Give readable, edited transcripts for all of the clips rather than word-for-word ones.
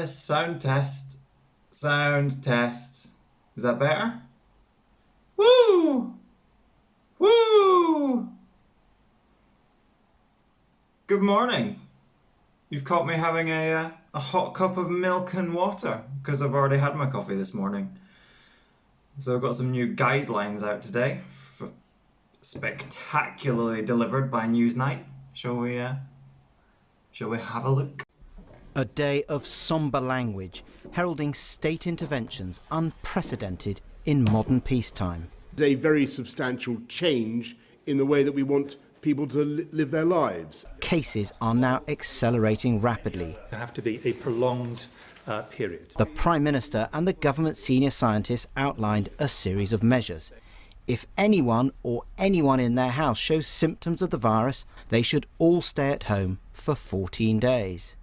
sound test, sound test. Is that better? Woo! Woo! Good morning. You've caught me having a hot cup of milk and water because I've already had my coffee this morning. So I've got some new guidelines out today, spectacularly delivered by Newsnight. Shall we have a look? A day of sombre language, heralding state interventions unprecedented in modern peacetime. A very substantial change in the way that we want people to live their lives. Cases are now accelerating rapidly. There have to be a prolonged period. The Prime Minister and the government senior scientists outlined a series of measures. If anyone or anyone in their house shows symptoms of the virus, they should all stay at home for 14 days.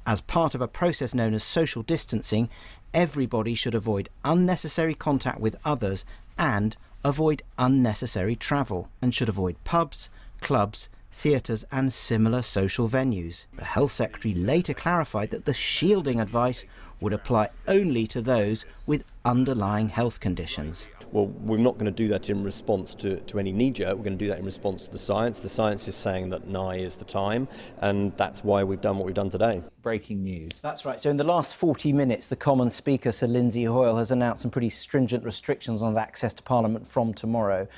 As part of a process known as social distancing, everybody should avoid unnecessary contact with others and avoid unnecessary travel, and should avoid pubs, clubs, theatres and similar social venues. The Health Secretary later clarified that the shielding advice would apply only to those with underlying health conditions. Well, we're not going to do that in response to any knee-jerk. We're going to do that in response to the science. The science is saying that now is the time, and that's why we've done what we've done today. Breaking news. That's right. So in the last 40 minutes, the Common Speaker, Sir Lindsay Hoyle, has announced some pretty stringent restrictions on access to Parliament from tomorrow.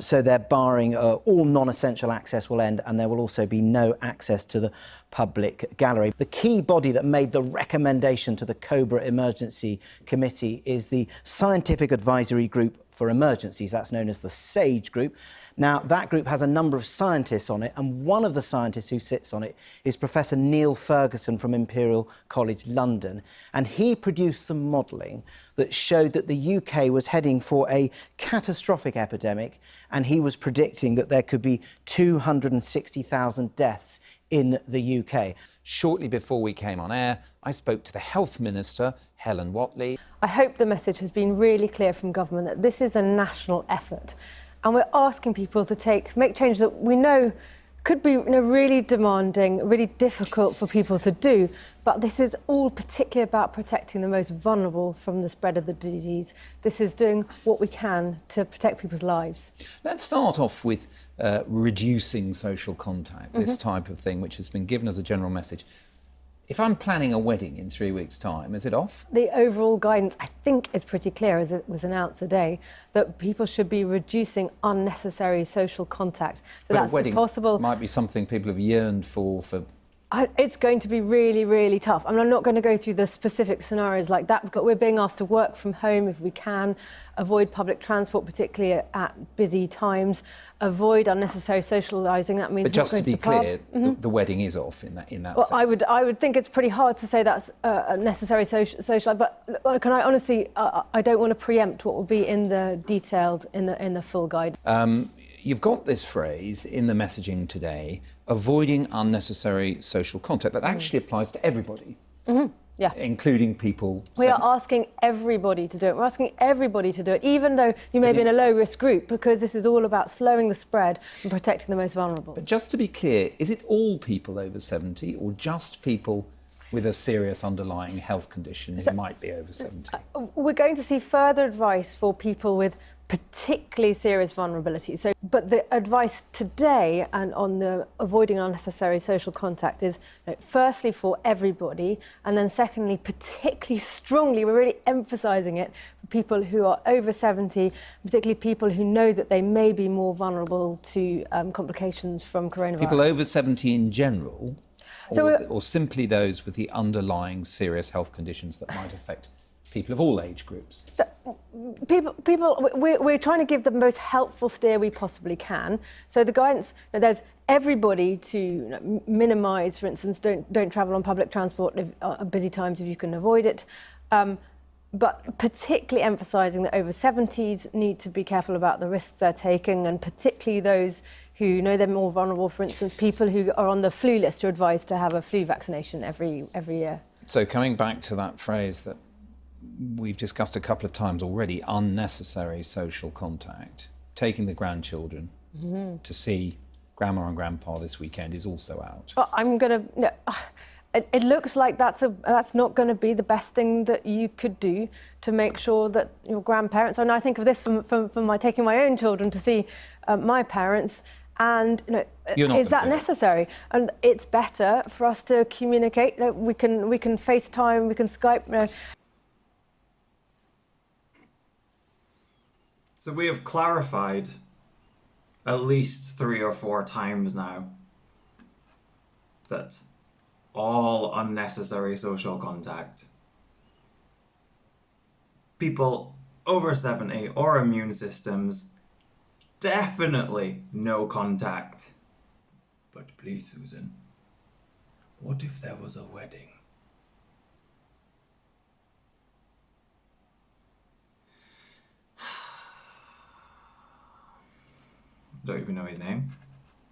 So they're barring all non-essential access will end, and there will also be no access to the public gallery. The key body that made the recommendation to the Cobra Emergency Committee is the Scientific Advisory Group for Emergencies. That's known as the SAGE Group. Now, that group has a number of scientists on it, and one of the scientists who sits on it is Professor Neil Ferguson from Imperial College London. And he produced some modelling that showed that the UK was heading for a catastrophic epidemic, and he was predicting that there could be 260,000 deaths in the UK. Shortly before we came on air, I spoke to the Health Minister, Helen Whatley. I hope the message has been really clear from government that this is a national effort, and we're asking people to make changes that we know could be really demanding, really difficult for people to do, but this is all particularly about protecting the most vulnerable from the spread of the disease. This is doing what we can to protect people's lives. Let's start off with reducing social contact, this type of thing, which has been given as a general message. If I'm planning a wedding in 3 weeks' time, is it off? The overall guidance, I think, is pretty clear, as it was announced today, that people should be reducing unnecessary social contact. So but that's a wedding possible. Might be something people have yearned for. It's going to be really, really tough. I mean, I'm not going to go through the specific scenarios like that, but we're being asked to work from home if we can, avoid public transport, particularly at busy times, avoid unnecessary socialising. That means but just not to going be to the clear, pub. the wedding is off in that Well, sense. I would think it's pretty hard to say that's a necessary social. But can I honestly, I don't want to preempt what will be in the detailed in the full guide. You've got this phrase in the messaging today, avoiding unnecessary social contact. That actually applies to everybody, Yeah. including people. We are asking everybody to do it. We're asking everybody to do it, even though you may be in a low-risk group, because this is all about slowing the spread and protecting the most vulnerable. But just to be clear, is it all people over 70 or just people with a serious underlying health condition who might be over 70? We're going to see further advice for people with particularly serious vulnerability. But the advice today and on the avoiding unnecessary social contact is firstly for everybody, and then secondly, particularly strongly, we're really emphasising it for people who are over 70, particularly people who know that they may be more vulnerable to complications from coronavirus. People over 70 in general, So or simply those with the underlying serious health conditions that might affect people of all age groups? So we're trying to give the most helpful steer we possibly can. So the guidance, there's everybody to minimise, for instance, don't travel on public transport at busy times if you can avoid it. But particularly emphasising that over 70s need to be careful about the risks they're taking, and particularly those who know they're more vulnerable. For instance, people who are on the flu list are advised to have a flu vaccination every year. So coming back to that phrase that we've discussed a couple of times already, unnecessary social contact, taking the grandchildren to see Grandma and Grandpa this weekend is also out. I'm going to... it looks like that's not going to be the best thing that you could do to make sure that your grandparents. And I think of this from my taking my own children to see my parents. And is that necessary? And it's better for us to communicate. We can FaceTime, we can Skype. So we have clarified at least 3 or 4 times now that all unnecessary social contact, people over 70 or immune systems, definitely no contact. But please, Susan, what if there was a wedding? Don't even know his name.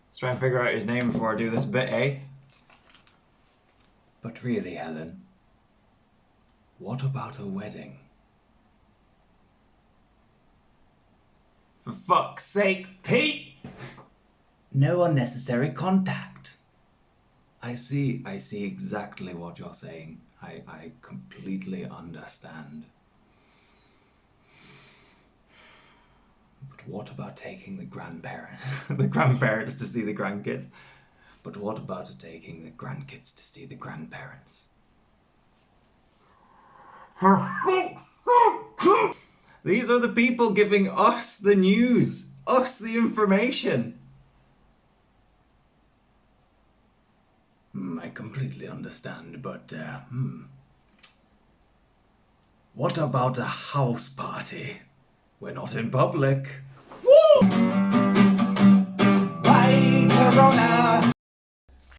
Let's try and figure out his name before I do this bit, eh? But really, Helen, what about a wedding? For fuck's sake, Pete! No unnecessary contact. I see exactly what you're saying. I completely understand. But what about taking the grandparents to see the grandkids? But what about taking the grandkids to see the grandparents? For fuck's sake! These are the people giving us the news, us the information. I completely understand, but what about a house party? We're not in public. Woo!